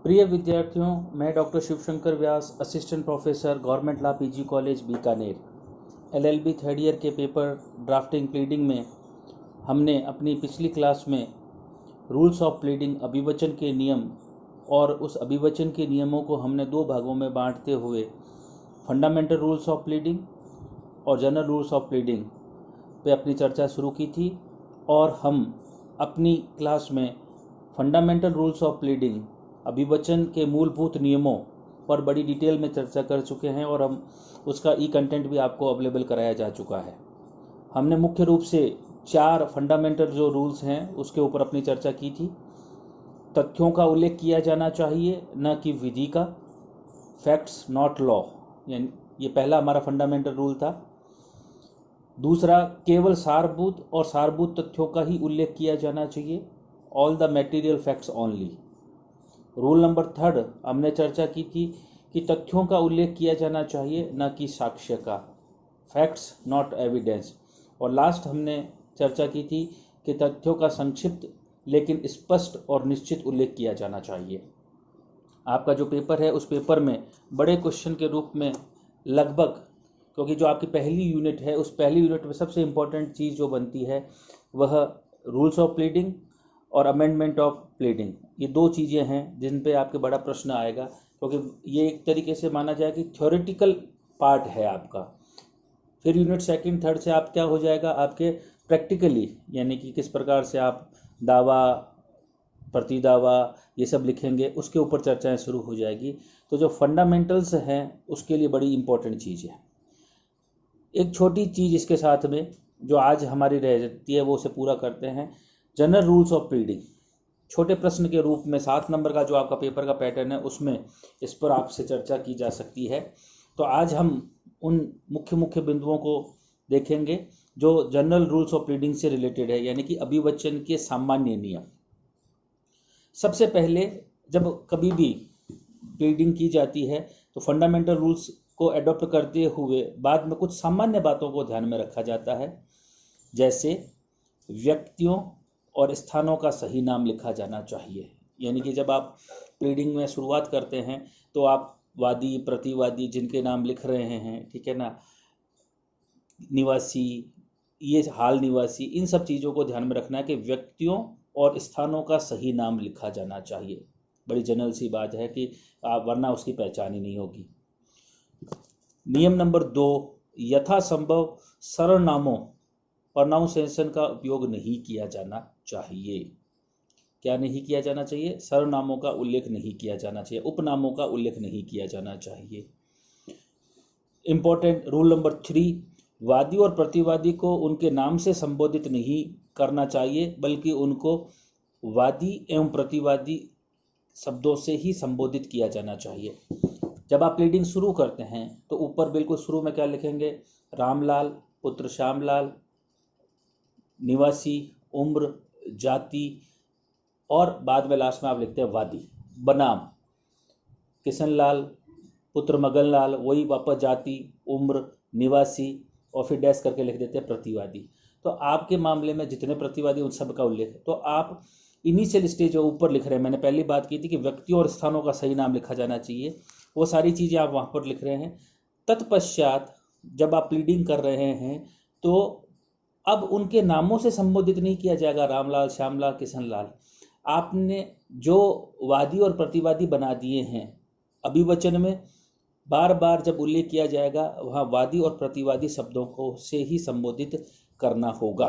प्रिय विद्यार्थियों, मैं doctor Shivshankar Vyas, assistant professor, government law PG college Bikaner, LLB third year के पेपर ड्राफ्टिंग प्लीडिंग में हमने अपनी पिछली क्लास में रूल्स ऑफ प्लीडिंग अभिवचन के नियम और उस अभिवचन के नियमों को हमने दो भागों में बांटते हुए फंडामेंटल रूल्स ऑफ प्लीडिंग और जनरल रूल्स ऑफ प्लीडिंग पे अपनी चर्चा शुरू की थी। और हम अपनी क्लास में फंडामेंटल रूल्स ऑफ प्लीडिंग अभिवचन के मूलभूत नियमों पर बड़ी डिटेल में चर्चा कर चुके हैं और हम उसका ई कंटेंट भी आपको अवेलेबल कराया जा चुका है। हमने मुख्य रूप से 4 फंडामेंटल जो रूल्स हैं उसके ऊपर अपनी चर्चा की थी। तथ्यों का उल्लेख किया जाना चाहिए, न कि विधि का। फैक्ट्स नॉट लॉ, यानी ये पहला हमारा फंडामेंटल रूल था। दूसरा, केवल सारभूत और सारभूत तथ्यों का ही उल्लेख किया जाना चाहिए, all the material facts only. Rule number 3 हमने चर्चा की थी कि तथ्यों का उल्लेख किया जाना चाहिए, न कि साक्ष्य का, फैक्ट्स नॉट एविडेंस। और लास्ट हमने चर्चा की थी कि तथ्यों का संक्षिप्त लेकिन स्पष्ट और निश्चित उल्लेख किया जाना चाहिए। आपका जो पेपर है उस पेपर में बड़े क्वेश्चन के रूप में लगभग, क्योंकि जो आपकी पहली यूनिट है उस पहली यूनिट में सबसे इम्पोर्टेंट चीज़ जो बनती है वह रूल्स ऑफ प्लीडिंग और अमेंडमेंट ऑफ प्लीडिंग, ये दो चीज़ें हैं जिन पे आपके बड़ा प्रश्न आएगा, क्योंकि ये एक तरीके से माना जाए कि थ्योरेटिकल पार्ट है आपका। फिर यूनिट 2, 3 से आप क्या हो जाएगा, आपके प्रैक्टिकली, यानी कि किस प्रकार से आप दावा, प्रतिदावा ये सब लिखेंगे, उसके ऊपर चर्चाएं शुरू हो जाएगी। तो जो फंडामेंटल्स हैं उसके लिए बड़ी इंपॉर्टेंट चीज़ है। एक छोटी चीज़ इसके साथ में जो आज हमारी रह जाती है वो उसे पूरा करते हैं। जनरल रूल्स ऑफ प्लीडिंग छोटे प्रश्न के रूप में 7 नंबर का जो आपका पेपर का पैटर्न है उसमें इस पर आपसे चर्चा की जा सकती है। तो आज हम उन मुख्य बिंदुओं को देखेंगे जो जनरल रूल्स ऑफ प्लीडिंग से रिलेटेड है, यानी कि अभिवचन के सामान्य नियम। सबसे पहले जब कभी भी प्लीडिंग की जाती है तो फंडामेंटल रूल्स को एडॉप्ट करते हुए बाद में कुछ सामान्य बातों को ध्यान में रखा जाता है, जैसे व्यक्तियों और स्थानों का सही नाम लिखा जाना चाहिए। यानी कि जब आप प्लीडिंग में शुरुआत करते हैं तो आप वादी, प्रतिवादी जिनके नाम लिख रहे हैं, ठीक है ना, निवासी, ये हाल निवासी, इन सब चीज़ों को ध्यान में रखना है कि व्यक्तियों और स्थानों का सही नाम लिखा जाना चाहिए। बड़ी जनरल सी बात है कि आप, वरना उसकी पहचान ही नहीं होगी। नियम नंबर 2, यथासंभव सर्वनामों, प्रोनाउंसिएशन का उपयोग नहीं किया जाना चाहिए। क्या नहीं किया जाना चाहिए? सर्वनामों का उल्लेख नहीं किया जाना चाहिए, उपनामों का उल्लेख नहीं किया जाना चाहिए। इंपॉर्टेंट रूल नंबर 3, वादी और प्रतिवादी को उनके नाम से संबोधित नहीं करना चाहिए, बल्कि उनको वादी एवं प्रतिवादी शब्दों से ही संबोधित किया जाना चाहिए। जब आप प्लीडिंग शुरू करते हैं तो ऊपर बिल्कुल शुरू में क्या लिखेंगे? रामलाल पुत्र श्यामलाल, निवासी, उम्र, जाति, और बाद में लास्ट में आप लिखते हैं वादी, बनाम किशनलाल पुत्र मगनलाल, वही वापस जाति, उम्र, निवासी, और फिर डैश करके लिख देते हैं प्रतिवादी। तो आपके मामले में जितने प्रतिवादी उन सब का उल्लेख है। तो आप इनिशियल स्टेज जो ऊपर लिख रहे हैं, मैंने पहली बात की थी कि व्यक्तियों और स्थानों का सही नाम लिखा जाना चाहिए, वो सारी चीज़ें आप वहाँ पर लिख रहे हैं। तत्पश्चात जब आप प्लीडिंग कर रहे हैं तो अब उनके नामों से संबोधित नहीं किया जाएगा, रामलाल, श्यामलाल, किशनलाल। आपने जो वादी और प्रतिवादी बना दिए हैं अभिवचन में, बार बार जब उल्लेख किया जाएगा वहाँ वादी और प्रतिवादी शब्दों को से ही संबोधित करना होगा।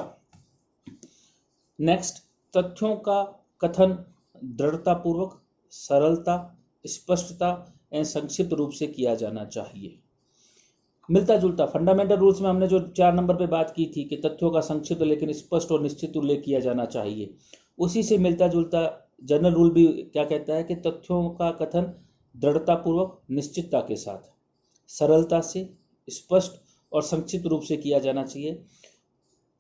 नेक्स्ट, तथ्यों का कथन दृढ़तापूर्वक, सरलता, स्पष्टता एवं संक्षिप्त रूप से किया जाना चाहिए। मिलता जुलता फंडामेंटल रूल्स में हमने जो 4 नंबर पे बात की थी कि तथ्यों का संक्षिप्त लेकिन स्पष्ट और निश्चित उल्लेख किया जाना चाहिए, उसी से मिलता जुलता जनरल रूल भी क्या कहता है कि तथ्यों का कथन दृढ़तापूर्वक, निश्चितता के साथ, सरलता से, स्पष्ट और संक्षिप्त रूप से किया जाना चाहिए,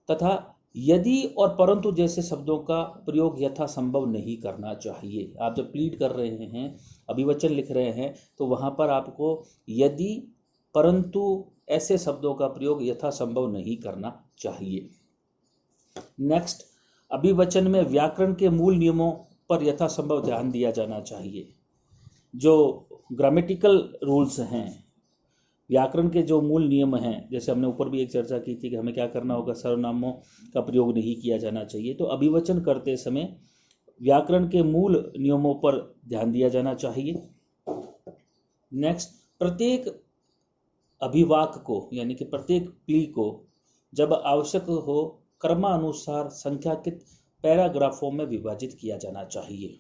तथा यदि और परंतु जैसे शब्दों का प्रयोग यथासंभव नहीं करना चाहिए। आप जब प्लीड कर रहे हैं, अभिवचन लिख रहे हैं, तो वहाँ पर आपको यदि परंतु ऐसे शब्दों का प्रयोग यथासंभव नहीं करना चाहिए। नेक्स्ट, अभिवचन में व्याकरण के मूल नियमों पर यथासंभव ध्यान दिया जाना चाहिए। जो ग्रामेटिकल रूल्स हैं, व्याकरण के जो मूल नियम हैं, जैसे हमने ऊपर भी एक चर्चा की थी कि हमें क्या करना होगा, सर्वनामों का प्रयोग नहीं किया जाना चाहिए। तो अभिवचन करते समय व्याकरण के मूल नियमों पर ध्यान दिया जाना चाहिए। नेक्स्ट, प्रत्येक अभिवाक को यानी कि प्रत्येक प्ली को जब आवश्यक हो क्रमानुसार संख्याकित पैराग्राफों में विभाजित किया जाना चाहिए।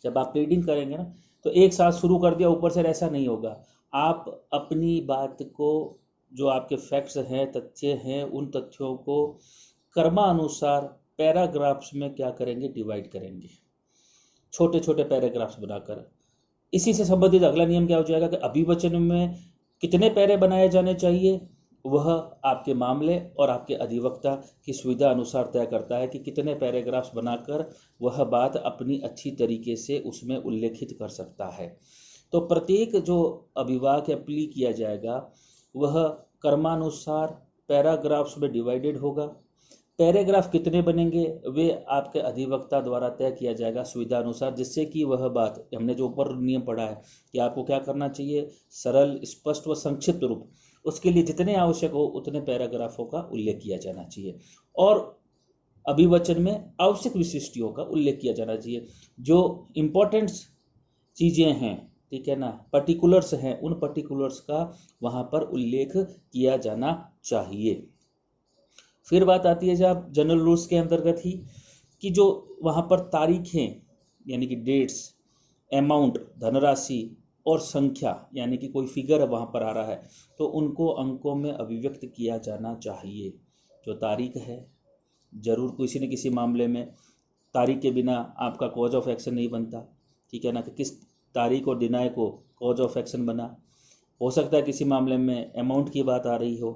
जब आप प्लीडिंग करेंगे ना, तो एक साथ शुरू कर दिया ऊपर से, ऐसा नहीं होगा। आप अपनी बात को, जो आपके फैक्ट्स हैं, तथ्य हैं, उन तथ्यों को क्रमानुसार पैराग्राफ्स में क्या करेंगे, डिवाइड करेंगे, छोटे छोटे पैराग्राफ्स बनाकर। इसी से संबंधित अगला नियम क्या हो जाएगा कि अभिवचन में कितने पैरे बनाए जाने चाहिए, वह आपके मामले और आपके अधिवक्ता की सुविधा अनुसार तय करता है कि कितने पैराग्राफ्स बनाकर वह बात अपनी अच्छी तरीके से उसमें उल्लेखित कर सकता है। तो प्रत्येक जो अभिवाक या प्ली किया जाएगा वह क्रमानुसार पैराग्राफ्स में डिवाइडेड होगा। पैराग्राफ कितने बनेंगे वे आपके अधिवक्ता द्वारा तय किया जाएगा सुविधा अनुसार, जिससे कि वह बात, हमने जो ऊपर नियम पढ़ा है कि आपको क्या करना चाहिए, सरल, स्पष्ट व संक्षिप्त रूप, उसके लिए जितने आवश्यक हो उतने पैराग्राफों का उल्लेख किया जाना चाहिए। और अभिवचन में आवश्यक विशिष्टियों का उल्लेख किया जाना चाहिए, जो इम्पोर्टेंट चीज़ें हैं, ठीक है ना, पर्टिकुलर्स हैं, उन पर्टिकुलर्स का वहाँ पर उल्लेख किया जाना चाहिए। फिर बात आती है जब जनरल रूल्स के अंतर्गत ही कि जो वहाँ पर तारीखें यानी कि डेट्स, अमाउंट, धनराशि और संख्या यानी कि कोई फिगर वहाँ पर आ रहा है, तो उनको अंकों में अभिव्यक्त किया जाना चाहिए। जो तारीख है, जरूर किसी न किसी मामले में तारीख के बिना आपका कॉज ऑफ एक्शन नहीं बनता, ठीक है ना, कि किस तारीख और दिनाय को कॉज ऑफ एक्शन बना। हो सकता है किसी मामले में अमाउंट की बात आ रही हो,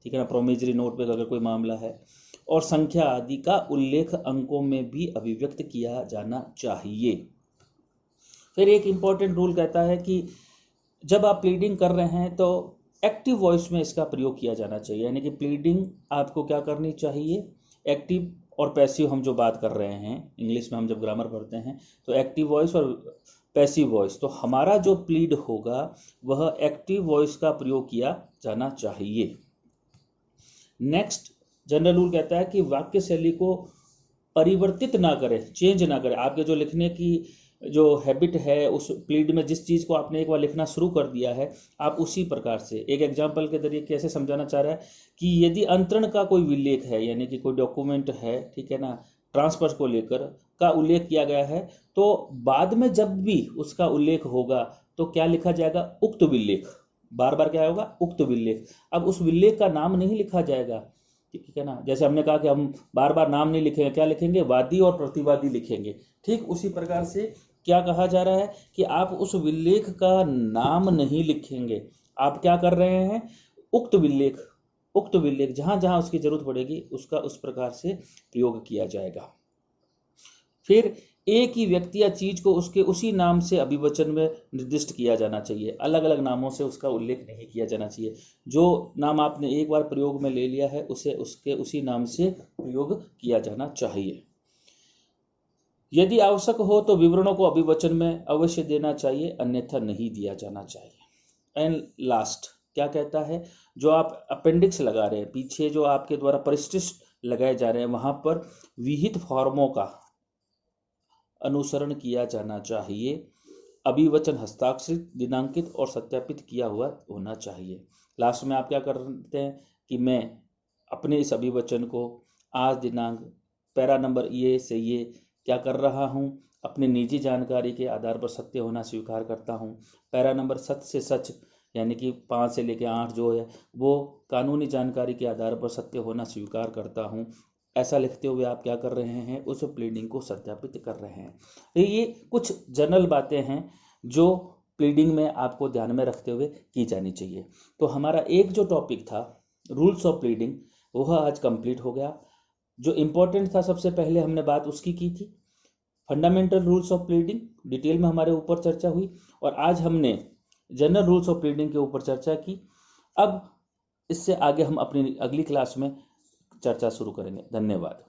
ठीक है ना, प्रोमिजरी नोट पे अगर कोई मामला है, और संख्या आदि का उल्लेख अंकों में भी अभिव्यक्त किया जाना चाहिए। फिर एक इम्पॉर्टेंट रूल कहता है कि जब आप प्लीडिंग कर रहे हैं तो एक्टिव वॉइस में इसका प्रयोग किया जाना चाहिए, यानी कि प्लीडिंग आपको क्या करनी चाहिए, एक्टिव और पैसिव हम जो बात कर रहे हैं, इंग्लिश में हम जब ग्रामर पढ़ते हैं तो एक्टिव वॉइस और पैसिव वॉइस, तो हमारा जो प्लीड होगा वह एक्टिव वॉइस का प्रयोग किया जाना चाहिए। नेक्स्ट, जनरल रूल कहता है कि वाक्य शैली को परिवर्तित ना करें, चेंज ना करें। आपके जो लिखने की जो हैबिट है, उस प्लीड में जिस चीज़ को आपने एक बार लिखना शुरू कर दिया है, आप उसी प्रकार से, एक एग्जाम्पल के जरिए कैसे समझाना चाह रहा है कि यदि अंतरण का कोई विलेख है, यानी कि कोई डॉक्यूमेंट है, ठीक है ना, ट्रांसफर को लेकर का उल्लेख किया गया है, तो बाद में जब भी उसका उल्लेख होगा तो क्या लिखा जाएगा, उक्त विलेख। बार बार क्या होगा, उक्त विलेख। अब उस विलेख का नाम नहीं लिखा जाएगा, ठीक है ना, जैसे हमने कहा कि हम बार बार नाम नहीं लिखेंगे, क्या लिखेंगे, वादी और प्रतिवादी लिखेंगे। ठीक उसी प्रकार से क्या कहा जा रहा है कि आप उस विलेख का नाम नहीं लिखेंगे, आप क्या कर रहे हैं, उक्त विलेख, उक्त विलेख जहां जहां उसकी जरूरत पड़ेगी उसका उस प्रकार से प्रयोग किया जाएगा। फिर एक ही व्यक्ति या चीज को उसके उसी नाम से अभिवचन में निर्दिष्ट किया जाना चाहिए, अलग अलग नामों से उसका उल्लेख नहीं किया जाना चाहिए। जो नाम आपने एक बार प्रयोग में ले लिया है उसे उसके उसी नाम से प्रयोग किया जाना चाहिए। यदि आवश्यक हो तो विवरणों को अभिवचन में अवश्य देना चाहिए, अन्यथा नहीं दिया जाना चाहिए। एंड लास्ट क्या कहता है, जो आप अपेंडिक्स लगा रहे हैं, पीछे जो आपके द्वारा परिशिष्ट लगाए जा रहे हैं, वहां पर विहित फॉर्मों का अनुसरण किया जाना चाहिए। अभिवचन हस्ताक्षरित, दिनांकित और सत्यापित किया हुआ होना चाहिए। लास्ट में आप क्या करते हैं कि मैं अपने इस अभिवचन को आज दिनांक पैरा नंबर ये से ये क्या कर रहा हूँ, अपनी निजी जानकारी के आधार पर सत्य होना स्वीकार करता हूँ। पैरा नंबर सच से सच यानी कि 5 से लेकर 8 जो है वो कानूनी जानकारी के आधार पर सत्य होना स्वीकार करता हूँ। ऐसा लिखते हुए आप क्या कर रहे हैं, उस प्लीडिंग को सत्यापित कर रहे हैं। तो ये कुछ जनरल बातें हैं जो प्लीडिंग में आपको ध्यान में रखते हुए की जानी चाहिए। तो हमारा एक जो टॉपिक था रूल्स ऑफ प्लीडिंग वह आज कंप्लीट हो गया। जो इम्पोर्टेंट था सबसे पहले हमने बात उसकी की थी, fundamental rules of pleading detail में हमारे ऊपर चर्चा हुई, और आज हमने जनरल रूल्स ऑफ प्लीडिंग के ऊपर चर्चा की। अब इससे आगे हम अपनी अगली क्लास में चर्चा शुरू करेंगे। धन्यवाद।